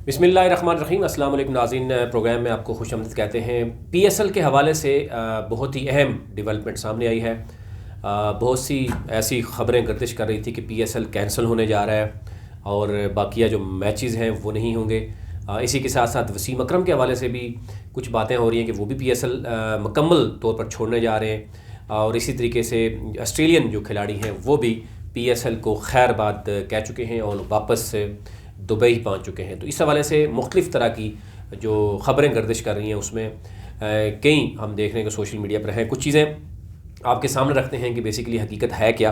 बिस्मिल्लाहिर्रहमानिर्रहीम। अस्सलाम वालेकुम नाज़रीन, प्रोग्राम में आपको खुशामदीद कहते हैं। पीएसएल के हवाले से बहुत ही अहम डेवलपमेंट सामने आई है। बहुत सी ऐसी खबरें गर्दिश कर रही थी कि पीएसएल कैंसिल होने जा रहा है और बाकिया जो मैचेस हैं वो नहीं होंगे। इसी के साथ साथ वसीम अकरम के हवाले से भी कुछ बातें हो रही हैं कि वो भी पीएसएल मुकम्मल तौर पर छोड़ने जा रहे हैं। और इसी तरीके से ऑस्ट्रेलियन जो खिलाड़ी हैं वो भी पीएसएल को खैरबाद कह चुके हैं और वापस दुबई पहुंच चुके हैं। तो इस हवाले से मुख्तलिफ़ तरह की जो ख़बरें गर्दिश कर रही हैं उसमें कई हम देखने को सोशल मीडिया पर हैं। कुछ चीज़ें आपके सामने रखते हैं कि बेसिकली हकीकत है क्या।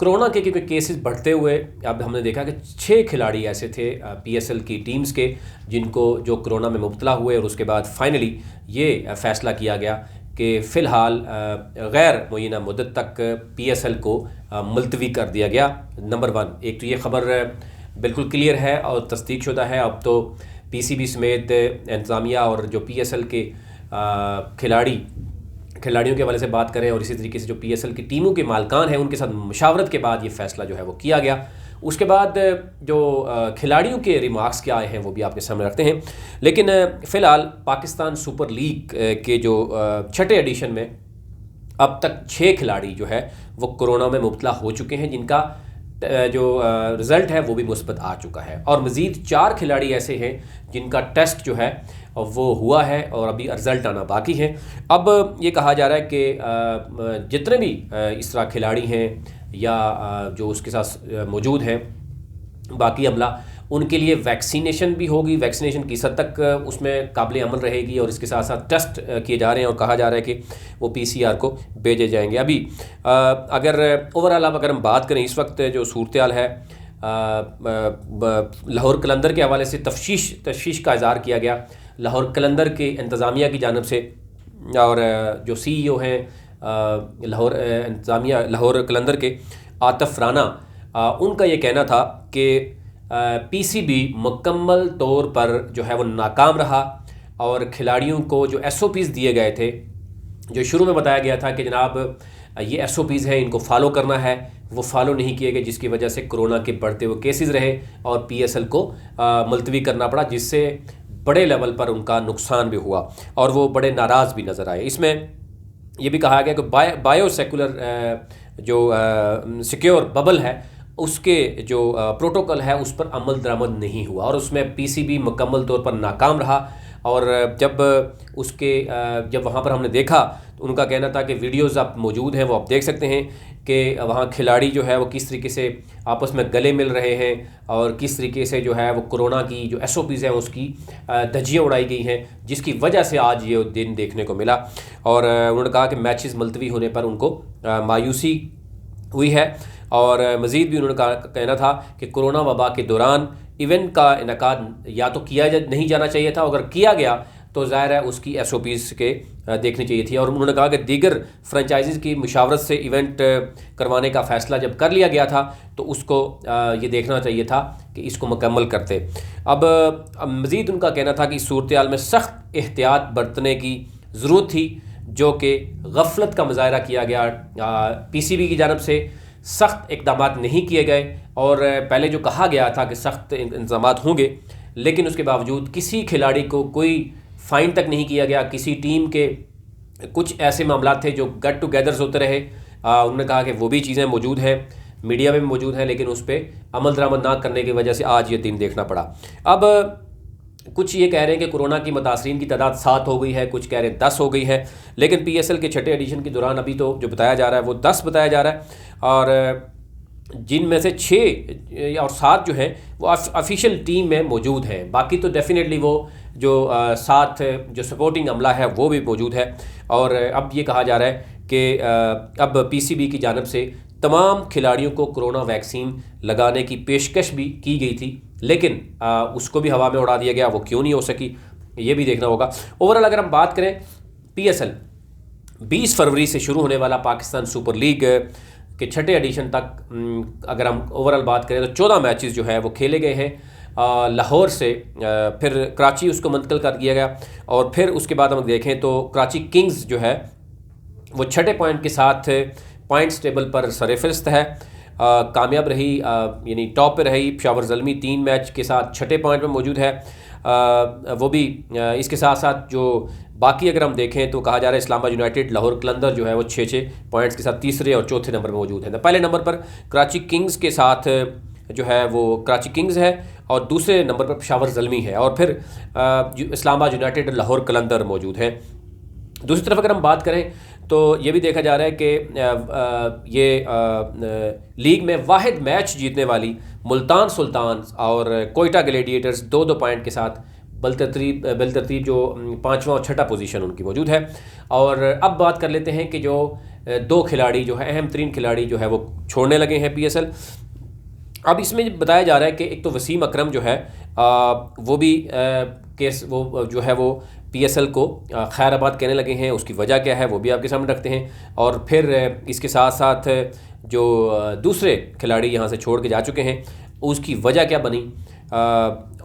कोरोना के क्योंकि केसेस बढ़ते हुए अब हमने देखा कि 6 खिलाड़ी ऐसे थे पीएसएल की टीम्स के जिनको जो कोरोना में मुब्तला हुए और उसके बाद फाइनली ये फ़ैसला किया गया कि फ़िलहाल गैर मुय्यना मुद्दत तक पीएसएल को मुलतवी कर दिया गया। नंबर 1, एक तो ये ख़बर बिल्कुल क्लियर है और तस्दीक शुदा है। अब तो पीसीबी समेत इंतज़ामिया और जो पीएसएल के खिलाड़ियों के हवाले से बात करें और इसी तरीके से जो पीएसएल की टीमों के मालकान हैं उनके साथ मशावरत के बाद ये फ़ैसला जो है वो किया गया। उसके बाद जो खिलाड़ियों के रिमार्क्स क्या आए हैं वो भी आपके सामने रखते हैं। लेकिन फ़िलहाल पाकिस्तान सुपर लीग के जो 6ठे एडिशन में अब तक 6 खिलाड़ी जो है वो कोरोना में मुब्तला हो चुके हैं जिनका जो रिज़ल्ट है वो भी मुस्बत आ चुका है। और मज़ीद 4 खिलाड़ी ऐसे हैं जिनका टेस्ट जो है वो हुआ है और अभी रिज़ल्ट आना बाकी है। अब ये कहा जा रहा है कि जितने भी इस तरह खिलाड़ी हैं या जो उसके साथ मौजूद हैं बाकी अमला, उनके लिए वैक्सीनेशन भी होगी। वैक्सीनेशन किस हद तक उसमें काबिल अमल रहेगी और इसके साथ साथ टेस्ट किए जा रहे हैं और कहा जा रहा है कि वो पीसीआर को भेजे जाएंगे। अभी अगर ओवरऑल अगर हम बात करें इस वक्त जो सूरत-ए-हाल है, लाहौर कलंदर के हवाले से तशवीश का इज़हार किया गया लाहौर कलंदर के इंतज़ामिया की जानिब से। और जो सीईओ हैं लाहौर कलंदर के आतिफ राना, उनका ये कहना था कि पीसीबी मुकम्मल तौर पर जो है वो नाकाम रहा और खिलाड़ियों को जो एसओपीज़ दिए गए थे, जो शुरू में बताया गया था कि जनाब ये एसओपीज़ हैं इनको फॉलो करना है, वो फॉलो नहीं किए गए जिसकी वजह से कोरोना के बढ़ते हुए केसेस रहे और पीएसएल को मुलतवी करना पड़ा, जिससे बड़े लेवल पर उनका नुकसान भी हुआ और वो बड़े नाराज़ भी नज़र आए। इसमें ये भी कहा गया कि बायोसेकुलर जो सिक्योर बबल है उसके जो प्रोटोकॉल है उस पर अमल दरामद नहीं हुआ और उसमें पीसीबी मुकम्मल तौर पर नाकाम रहा। और जब वहाँ पर हमने देखा तो उनका कहना था कि वीडियोज़ आप मौजूद हैं, वो आप देख सकते हैं कि वहाँ खिलाड़ी जो है वो किस तरीके से आपस में गले मिल रहे हैं और किस तरीके से जो है वो कोरोना की जो एसओपीज़ हैं उसकी धज्जियाँ उड़ाई गई हैं, जिसकी वजह से आज ये दिन देखने को मिला। और उन्होंने कहा कि मैचेस मुलतवी होने पर उनको मायूसी हुई है। और मज़ीद भी उन्होंने कहना था कि कोरोना वबा के दौरान इवेंट का इनेकाद या तो किया नहीं जाना चाहिए था, अगर किया गया तो ज़ाहिर है उसकी एसओपीज़ के देखनी चाहिए थी। और उन्होंने कहा कि दीगर फ्रेंचाइजीज़ की मुशावरत से इवेंट करवाने का फ़ैसला जब कर लिया गया था तो उसको ये देखना चाहिए था कि इसको मुकम्मल करते। अब मज़ीद उनका कहना था कि इस सूरत-ए-हाल में सख्त एहतियात बरतने की ज़रूरत थी, जो कि गफलत का मुज़ाहरा किया गया। पीसीबी की जानिब से सख्त इक़दामात नहीं किए गए और पहले जो कहा गया था कि सख्त इंतज़ामात होंगे, लेकिन उसके बावजूद किसी खिलाड़ी को कोई फ़ाइन तक नहीं किया गया। किसी टीम के कुछ ऐसे मामला थे जो गेट टुगेदर्स होते रहे, उन्होंने कहा कि वो भी चीज़ें मौजूद हैं, मीडिया में भी मौजूद हैं, लेकिन उस पर अमल दरामद ना करने की वजह से आज ये दिन देखना पड़ा। अब कुछ ये कह रहे हैं कि कोरोना की मुतासरीन की तादाद 7 हो गई है, कुछ कह रहे हैं 10 हो गई है, लेकिन पीएसएल के 6ठे एडिशन के दौरान अभी तो जो बताया जा रहा है वो 10 बताया जा रहा है। और जिनमें से 6 और 7 जो हैं वो ऑफिशियल टीम में मौजूद हैं, बाकी तो डेफिनेटली वो जो 7 जो सपोर्टिंग अमला है वो भी मौजूद है। और अब ये कहा जा रहा है कि अब पीसीबी की जानिब से तमाम खिलाड़ियों को कोरोना वैक्सीन लगाने की पेशकश भी की गई थी, लेकिन उसको भी हवा में उड़ा दिया गया। वो क्यों नहीं हो सकी ये भी देखना होगा। ओवरऑल अगर हम बात करें पीएसएल 20 फरवरी से शुरू होने वाला पाकिस्तान सुपर लीग के 6ठे एडिशन तक अगर हम ओवरऑल बात करें तो 14 मैचेस जो है वो खेले गए हैं। लाहौर से फिर कराची उसको मुंतकिल कर दिया गया और फिर उसके बाद हम देखें तो कराची किंग्स जो है वो 6ठे पॉइंट के साथ पॉइंट्स टेबल पर सरफहरिस्त है। कामयाब रही, यानी टॉप पे रही। पेशावर ज़ल्मी 3 मैच के साथ 6ठे पॉइंट पर मौजूद है। वो भी इसके साथ साथ जो बाकी अगर हम देखें तो कहा जा रहा है इस्लामाबाद यूनाइटेड, लाहौर कलंदर जो है वो 6 पॉइंट्स के साथ तीसरे और चौथे नंबर पर मौजूद है। पहले नंबर पर कराची किंग्स के साथ जो है वो कराची किंग्स है और दूसरे नंबर पर पेशावर ज़ल्मी है और फिर इस्लामाबाद यूनाइटेड, लाहौर कलंदर मौजूद है। दूसरी तरफ अगर हम बात करें तो ये भी देखा जा रहा है कि ये लीग में वाहिद मैच जीतने वाली मुल्तान सुल्तान और कोयटा ग्लेडिएटर्स 2-2 पॉइंट के साथ बलतरतीब जो 5वां और 6ठा पोजीशन उनकी मौजूद है। और अब बात कर लेते हैं कि जो 2 खिलाड़ी जो है, अहम तरीन खिलाड़ी जो है वो छोड़ने लगे हैं PSL। अब इसमें बताया जा रहा है कि एक तो वसीम अकरम जो है वो भी केस वो जो है वो PSL को खैराबाद कहने लगे हैं। उसकी वजह क्या है वो भी आपके सामने रखते हैं। और फिर इसके साथ साथ जो दूसरे खिलाड़ी यहाँ से छोड़ के जा चुके हैं उसकी वजह क्या बनी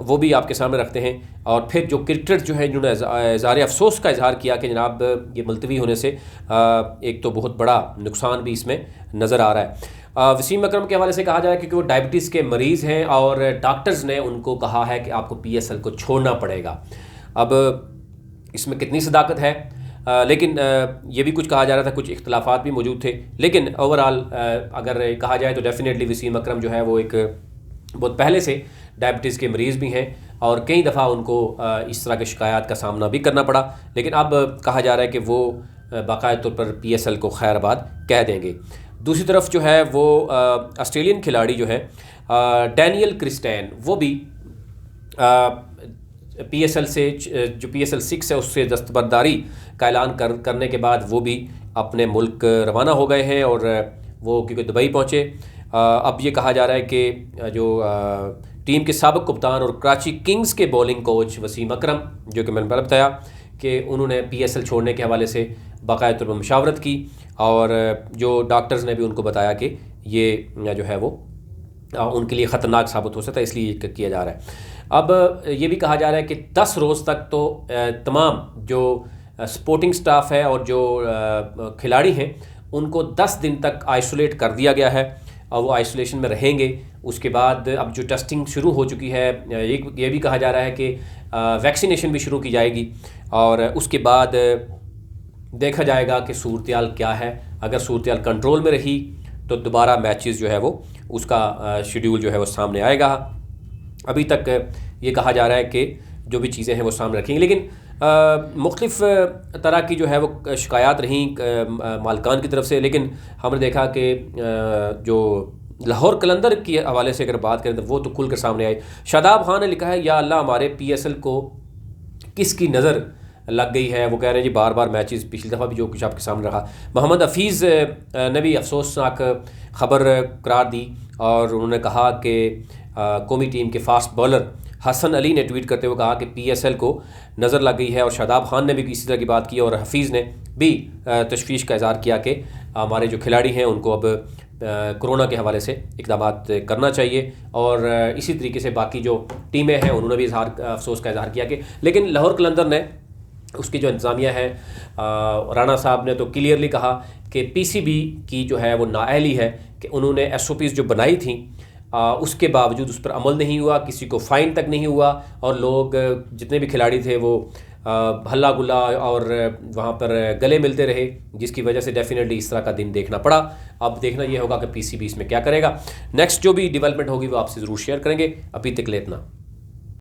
वो भी आपके सामने रखते हैं। और फिर जो क्रिकेटर जो है जिन्होंने इज़हार अफसोस का इजहार किया कि जनाब ये मुलतवी होने से एक तो बहुत बड़ा नुकसान भी इसमें नज़र आ रहा है। वसीम अकरम के हवाले से कहा जाए क्योंकि वो डायबिटीज़ के मरीज़ हैं और डॉक्टर्स ने उनको कहा है कि आपको PSL को छोड़ना पड़ेगा। अब इसमें कितनी सदाकत है, लेकिन ये भी कुछ कहा जा रहा था, कुछ इख्तलाफात भी मौजूद थे। लेकिन ओवरऑल अगर कहा जाए तो डेफिनेटली वसीम अकरम जो है वो एक बहुत पहले से डायबिटीज़ के मरीज़ भी हैं और कई दफ़ा उनको इस तरह की शिकायत का सामना भी करना पड़ा। लेकिन अब कहा जा रहा है कि वो बाकायदा तौर पर PSL को खैराबाद कह देंगे। दूसरी तरफ जो है वो ऑस्ट्रेलियन खिलाड़ी जो है डैनियल क्रिस्टेन, वो भी PSL से जो PSL 6 है उससे दस्तबरदारी का ऐलान करने के बाद वो भी अपने मुल्क रवाना हो गए हैं और वो क्योंकि दुबई पहुँचे। अब ये कहा जा रहा है कि जो टीम के साबिक कप्तान और कराची किंग्स के बॉलिंग कोच वसीम अकरम, जो कि मैंने पहले बताया कि उन्होंने PSL छोड़ने के हवाले से बाकायदा तौर पर मशावरत की और जो डॉक्टर्स ने भी उनको बताया कि ये जो है वो उनके लिए ख़तरनाक साबित हो सकता है, इसलिए किया जा रहा है। अब ये भी कहा जा रहा है कि 10 रोज़ तक तो तमाम जो सपोर्टिंग स्टाफ है और जो खिलाड़ी हैं उनको 10 दिन तक आइसोलेट कर दिया गया है और वो आइसोलेशन में रहेंगे। उसके बाद अब जो टेस्टिंग शुरू हो चुकी है, ये भी कहा जा रहा है कि वैक्सीनेशन भी शुरू की जाएगी और उसके बाद देखा जाएगा कि सूरत-ए-हाल क्या है। अगर सूरत-ए-हाल कंट्रोल में रही तो दोबारा मैचेस जो है वो उसका शेड्यूल जो है वो सामने आएगा। अभी तक ये कहा जा रहा है कि जो भी चीज़ें हैं वो सामने रखेंगे, लेकिन मुख्तलिफ़ तरह की जो है वो शिकायत रहीं मालकान की तरफ से। लेकिन हमने देखा कि जो लाहौर कलंदर के हवाले से अगर बात करें तो वो तो खुल कर सामने आए। शादाब खान ने लिखा है, या अल्लाह हमारे PSL को किसकी नज़र लग गई है। वो कह रहे हैं जी बार बार मैचेस, पिछली दफ़ा भी जो कुछ आपके सामने रहा। मोहम्मद हफीज़ ने भी अफसोसनाक ख़बर करार दी और उन्होंने कहा कि कौमी टीम के फास्ट बॉलर हसन अली ने ट्वीट करते हुए कहा कि PSL को नज़र लग गई है और शादाब खान ने भी इसी तरह की बात की और हफीज़ ने भी तशवीश का इज़हार किया कि हमारे जो खिलाड़ी हैं उनको अब कोरोना के हवाले से इक़दाम करना चाहिए। और इसी तरीके से बाकी जो टीमें हैं उन्होंने भी अफसोस का इज़हार किया कि, लेकिन लाहौर कलंदर ने उसकी जो इंतज़ामिया है, राना साहब ने तो क्लियरली कहा कि PCB की जो है वो नाअहली है कि उन्होंने SOPs जो बनाई थी उसके बावजूद उस पर अमल नहीं हुआ, किसी को फ़ाइन तक नहीं हुआ और लोग जितने भी खिलाड़ी थे वो हल्ला गुल्ला और वहाँ पर गले मिलते रहे, जिसकी वजह से डेफिनेटली इस तरह का दिन देखना पड़ा। अब देखना ये होगा कि PCB इसमें क्या करेगा। नेक्स्ट जो भी डेवलपमेंट होगी वो आपसे ज़रूर शेयर करेंगे। अभी तक ले इतना।